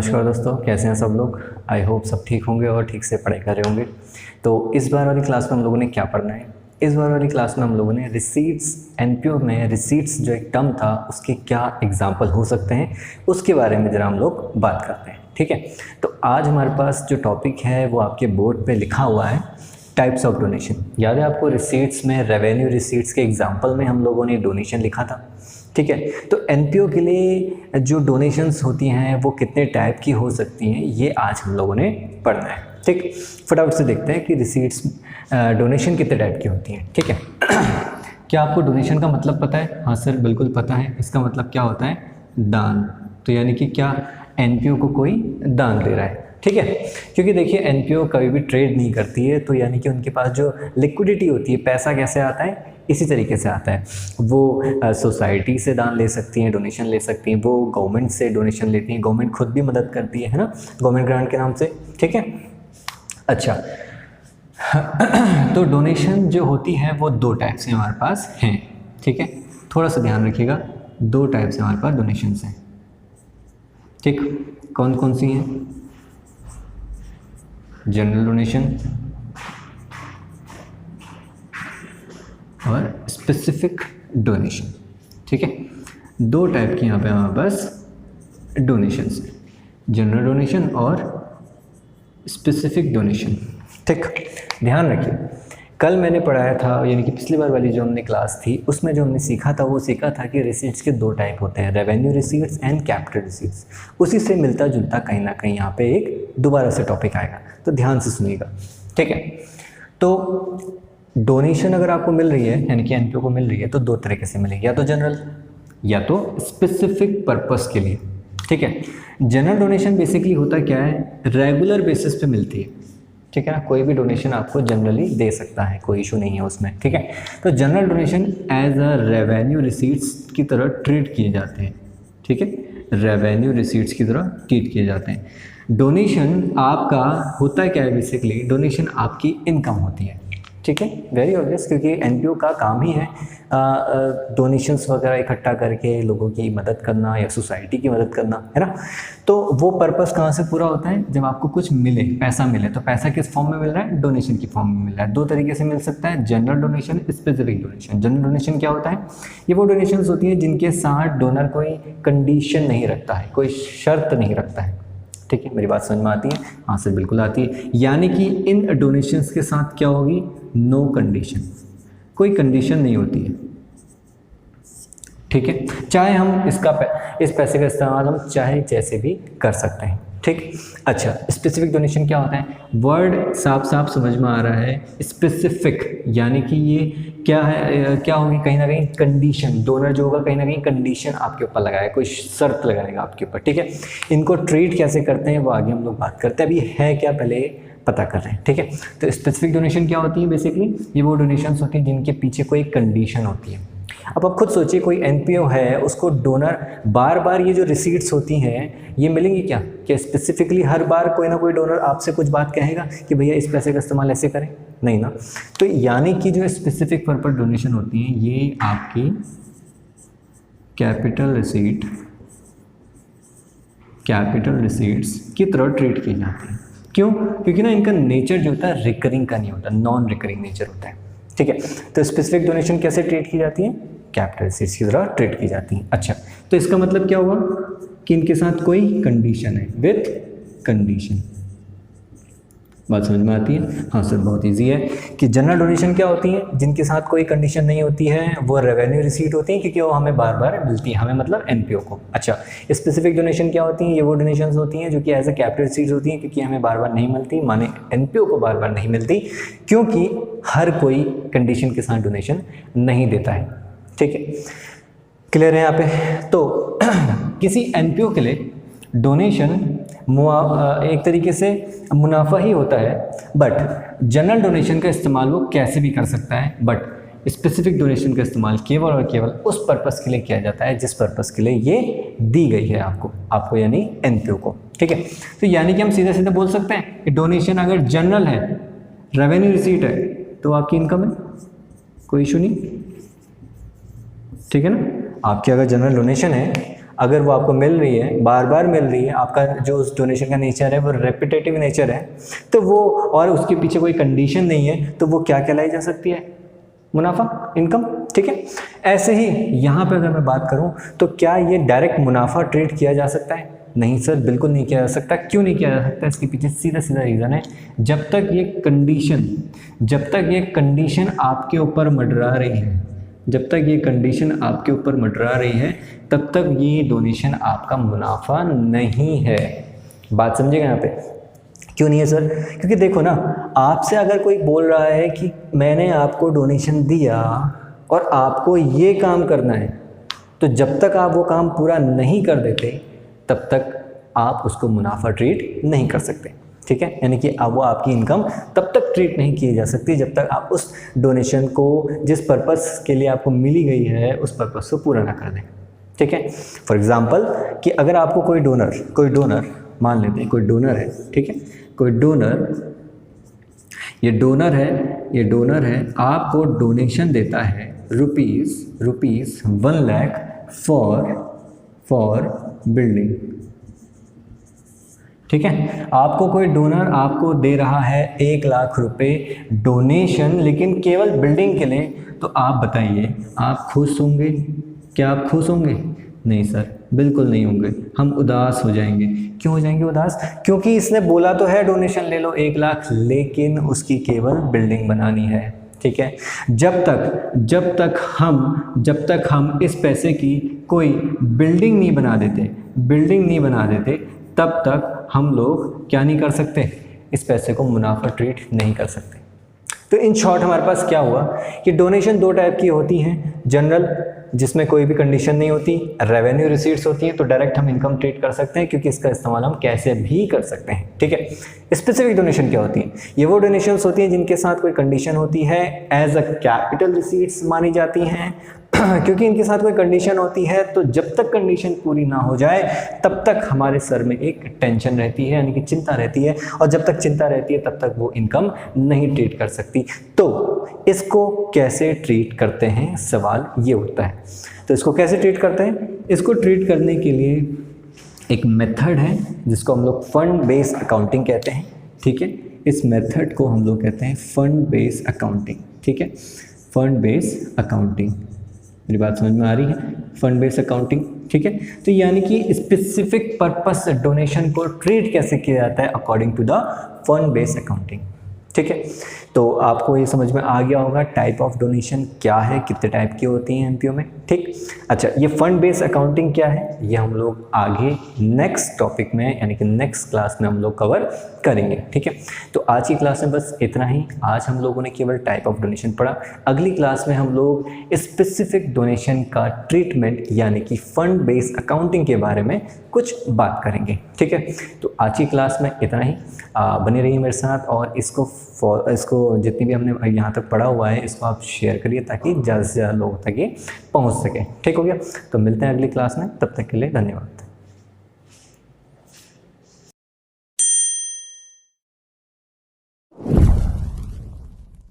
नमस्कार दोस्तों, कैसे हैं सब लोग। आई होप सब ठीक होंगे और ठीक से पढ़ाई कर रहे होंगे। तो इस बार वाली क्लास में हम लोगों ने क्या पढ़ना है, इस बार वाली क्लास में हम लोगों ने रिसीट्स, एनपीओ में रिसीट्स जो एक टर्म था उसके क्या एग्जाम्पल हो सकते हैं उसके बारे में ज़रा हम लोग बात करते हैं। ठीक है, तो आज हमारे पास जो टॉपिक है वो आपके बोर्ड पे लिखा हुआ है, टाइप्स ऑफ डोनेशन। याद है आपको, रिसीट्स में रेवेन्यू रिसीट्स के एग्जाम्पल में हम लोगों ने डोनेशन लिखा था। ठीक है, तो एनपीओ के लिए जो डोनेशंस होती हैं वो कितने टाइप की हो सकती हैं ये आज हम लोगों ने पढ़ना है। ठीक, फटाफट से देखते हैं कि रिसीट्स डोनेशन कितने टाइप की होती हैं। ठीक है, क्या आपको डोनेशन का मतलब पता है? हाँ सर, बिल्कुल पता है। इसका मतलब क्या होता है? दान। तो यानी कि क्या एनपीओ को कोई दान दे रहा है। ठीक है, क्योंकि देखिए एनपीओ कभी भी ट्रेड नहीं करती है, तो यानी कि उनके पास जो लिक्विडिटी होती है, पैसा कैसे आता है, इसी तरीके से आता है। वो सोसाइटी से दान ले सकती हैं, डोनेशन ले सकती हैं, वो गवर्नमेंट से डोनेशन लेती हैं, गवर्नमेंट खुद भी मदद करती है ना, गवर्नमेंट ग्रांट के नाम से। ठीक है, अच्छा तो डोनेशन जो होती है वो दो टाइप से हमारे पास हैं। ठीक है, थोड़ा सा ध्यान रखिएगा, दो टाइप से हमारे पास डोनेशन हैं। ठीक, कौन कौन सी हैं? जनरल डोनेशन और स्पेसिफिक डोनेशन। ठीक है, दो टाइप की यहाँ पे हमारे पास डोनेशन है, जनरल डोनेशन और स्पेसिफिक डोनेशन। ठीक, ध्यान रखिए, कल मैंने पढ़ाया था, यानी कि पिछली बार वाली जो हमने क्लास थी उसमें जो हमने सीखा था वो सीखा था कि रिसीट्स के दो टाइप होते हैं, revenue receipts and capital receipts. उसी से मिलता जुलता कहीं ना कहीं यहाँ पे एक दोबारा से टॉपिक आएगा, तो ध्यान से सुनिएगा। ठीक है, तो डोनेशन अगर आपको मिल रही है, यानी कि एनपीओ को मिल रही है, तो दो तरीके से मिलेगी, या तो जनरल या तो स्पेसिफिक पर्पस के लिए। ठीक है, जनरल डोनेशन बेसिकली होता क्या है, रेगुलर बेसिस पे मिलती है। ठीक है ना, कोई भी डोनेशन आपको जनरली दे सकता है, कोई इशू नहीं है उसमें। ठीक है, तो general donation as a revenue receipts की तरह ट्रीट किए जाते हैं। ठीक है, रेवेन्यू रिसीट्स की तरह ट्रीट किए जाते हैं। डोनेशन आपका होता क्या है, बेसिकली डोनेशन आपकी इनकम होती है। ठीक है, वेरी ऑब्वियस, क्योंकि एनपीओ का काम ही है डोनेशंस वगैरह इकट्ठा करके लोगों की मदद करना या सोसाइटी की मदद करना, है ना। तो वो पर्पस कहाँ से पूरा होता है, जब आपको कुछ मिले, पैसा मिले। तो पैसा किस फॉर्म में मिल रहा है? डोनेशन की फॉर्म में मिल रहा है। दो तरीके से मिल सकता है, general donation, specific donation. General donation क्या होता है? ये वो डोनेशंस होती हैं जिनके साथ डोनर कोई कंडीशन नहीं रखता है, कोई शर्त नहीं रखता है। ठीक है, मेरी बात समझ में आती है? हाँ सर, बिल्कुल आती है। यानी कि इन डोनेशंस के साथ क्या होगी? नो कंडीशन, कोई कंडीशन नहीं होती है। ठीक है, चाहे हम इस पैसे का इस्तेमाल हम चाहे जैसे भी कर सकते हैं। ठीक, अच्छा स्पेसिफिक डोनेशन क्या होता है? वर्ड साफ साफ समझ में आ रहा है, स्पेसिफिक यानी कि ये क्या है, क्या होगी, कहीं ना कहीं कंडीशन, डोनर जो होगा कहीं ना कहीं कंडीशन आपके ऊपर लगाएगा, कोई शर्त लगाएगा आपके ऊपर। ठीक है, इनको ट्रीट कैसे करते हैं वो आगे हम लोग बात करते हैं, अभी है क्या पहले पता कर रहे हैं। ठीक है, तो स्पेसिफिक डोनेशन क्या होती है? बेसिकली ये वो डोनेशंस होती हैं जिनके पीछे कोई कंडीशन होती है। अब आप खुद सोचिए, कोई एनपीओ है, उसको डोनर बार बार ये जो रिसीट्स होती हैं ये मिलेंगी क्या? क्या स्पेसिफिकली हर बार कोई ना कोई डोनर आपसे कुछ बात कहेगा कि भैया इस पैसे का इस्तेमाल ऐसे करें? नहीं ना। तो यानी कि जो स्पेसिफिक पर्पस डोनेशन होती हैं ये आपकी कैपिटल रिसीट्स की तरह ट्रीट की जाती है। क्यों? क्योंकि ना इनका नेचर जो होता है रिकरिंग का नहीं होता, नॉन रिकरिंग नेचर होता है। ठीक है, तो स्पेसिफिक डोनेशन कैसे ट्रीट की जाती है? कैपिटल रिसीट्स की तरह ट्रीट की जाती है। अच्छा, तो इसका मतलब क्या हुआ कि इनके साथ कोई कंडीशन है, विथ कंडीशन। बात समझ में आती है? हाँ सर, बहुत इजी है कि जनरल डोनेशन क्या होती है, जिनके साथ कोई कंडीशन नहीं होती है, वो रेवेन्यू रिसीट होती है क्योंकि वो हमें बार बार मिलती है, हमें मतलब एनपीओ को। अच्छा, स्पेसिफिक डोनेशन क्या होती है? ये वो डोनेशंस होती हैं जो कि एज अ कैपिटल रिसीट होती हैं क्योंकि हमें बार बार नहीं मिलती, माने एनपीओ को बार बार नहीं मिलती, क्योंकि हर कोई कंडीशन के साथ डोनेशन नहीं देता है। ठीक है, क्लियर है यहाँ पे? तो किसी एनपीओ के लिए डोनेशन एक तरीके से मुनाफा ही होता है, बट जनरल डोनेशन का इस्तेमाल वो कैसे भी कर सकता है, बट स्पेसिफिक डोनेशन का इस्तेमाल केवल और केवल उस पर्पस के लिए किया जाता है जिस पर्पस के लिए ये दी गई है आपको यानी एनपीओ को। ठीक है, तो यानी कि हम सीधे सीधे बोल सकते हैं कि डोनेशन अगर जनरल है, रेवेन्यू रिसीट है, तो आपकी इनकम है, कोई इशू नहीं। ठीक है ना, आपकी अगर जनरल डोनेशन है, अगर वो आपको मिल रही है, बार बार मिल रही है, आपका जो उस डोनेशन का नेचर है वो रेपिटेटिव नेचर है, तो वो, और उसके पीछे कोई कंडीशन नहीं है, तो वो क्या कहलाई जा सकती है? मुनाफा, इनकम। ठीक है, ऐसे ही यहाँ पे अगर मैं बात करूँ तो क्या ये डायरेक्ट मुनाफा ट्रीट किया जा सकता है? नहीं सर, बिल्कुल नहीं किया जा सकता। क्यों नहीं किया जा सकता? इसके पीछे सीधा सीधा रीज़न है, जब तक ये कंडीशन आपके ऊपर मंडरा रही है, जब तक ये कंडीशन आपके ऊपर मंडरा रही है, तब तक ये डोनेशन आपका मुनाफा नहीं है। बात समझेगा यहाँ पे? क्यों नहीं है सर? क्योंकि देखो ना, आपसे अगर कोई बोल रहा है कि मैंने आपको डोनेशन दिया और आपको ये काम करना है, तो जब तक आप वो काम पूरा नहीं कर देते तब तक आप उसको मुनाफा ट्रीट नहीं कर सकते। ठीक है, यानी कि अब वो आपकी इनकम तब तक ट्रीट नहीं की जा सकती जब तक आप उस डोनेशन को जिस पर्पस के लिए आपको मिली गई है उस पर्पस को पूरा ना कर दें। ठीक है, फॉर एग्जांपल कि अगर आपको कोई डोनर मान लेते हैं, कोई डोनर है, ठीक है, कोई ये डोनर है, आपको डोनेशन देता है रुपीज़ 1 लाख फॉर बिल्डिंग। ठीक है, आपको कोई डोनर आपको दे रहा है 1 लाख रुपए डोनेशन, लेकिन केवल बिल्डिंग के लिए, तो आप बताइए आप खुश होंगे? क्या आप खुश होंगे? नहीं सर, बिल्कुल नहीं होंगे, हम उदास हो जाएंगे। क्यों हो जाएंगे उदास? क्योंकि इसने बोला तो है डोनेशन ले लो 1 लाख, लेकिन उसकी केवल बिल्डिंग बनानी है। ठीक है, जब तक हम इस पैसे की कोई बिल्डिंग नहीं बना देते तब तक हम लोग क्या नहीं कर सकते? इस पैसे को मुनाफा ट्रीट नहीं कर सकते। तो इन शॉर्ट हमारे पास क्या हुआ कि डोनेशन 2 टाइप की होती हैं, जनरल जिसमें कोई भी कंडीशन नहीं होती, रेवेन्यू रिसीट्स होती हैं, तो डायरेक्ट हम इनकम ट्रीट कर सकते हैं क्योंकि इसका इस्तेमाल हम कैसे भी कर सकते हैं। ठीक है, स्पेसिफिक डोनेशन क्या होती है? ये वो डोनेशंस होती हैं जिनके साथ कोई कंडीशन होती है, एज अ कैपिटल रिसीट्स मानी जाती हैं क्योंकि इनके साथ कोई कंडीशन होती है, तो जब तक कंडीशन पूरी ना हो जाए तब तक हमारे सर में एक टेंशन रहती है, यानी कि चिंता रहती है, और जब तक चिंता रहती है तब तक वो इनकम नहीं ट्रीट कर सकती। तो इसको कैसे ट्रीट करते हैं, सवाल ये होता है। तो इसको कैसे ट्रीट करते हैं? इसको ट्रीट करने के लिए एक मेथड है जिसको हम लोग फंड बेस्ड अकाउंटिंग कहते हैं। ठीक है, इस मेथड को हम लोग कहते हैं फंड बेस्ड अकाउंटिंग। ठीक है, फंड बेस्ड अकाउंटिंग, मेरी बात समझ में आ रही है? Fund based accounting. ठीक है, तो यानी कि स्पेसिफिक पर्पस डोनेशन को ट्रीट कैसे किया जाता है according to the fund based accounting. ठीक है, तो आपको ये समझ में आ गया होगा टाइप ऑफ डोनेशन क्या है, कितने टाइप की होती हैं एमपीओ में। ठीक, अच्छा, ये फंड बेस्ड अकाउंटिंग क्या है ये हम लोग आगे नेक्स्ट टॉपिक में, यानी कि नेक्स्ट क्लास में हम लोग कवर करेंगे। ठीक है, तो आज की क्लास में बस इतना ही। आज हम लोगों ने केवल टाइप ऑफ डोनेशन पढ़ा। अगली क्लास में हम लोग स्पेसिफिक डोनेशन का ट्रीटमेंट यानी कि फंड बेस्ड अकाउंटिंग के बारे में कुछ बात करेंगे। ठीक है, तो आज की क्लास में इतना ही। बने रहिए मेरे साथ, और इसको जितनी भी हमने यहाँ तक पढ़ा हुआ है इसको आप शेयर करिए ताकि ज़्यादा से ज़्यादा लोगों तक ये पहुँच सके। ठीक हो गया, तो मिलते हैं अगली क्लास में, तब तक के लिए धन्यवाद।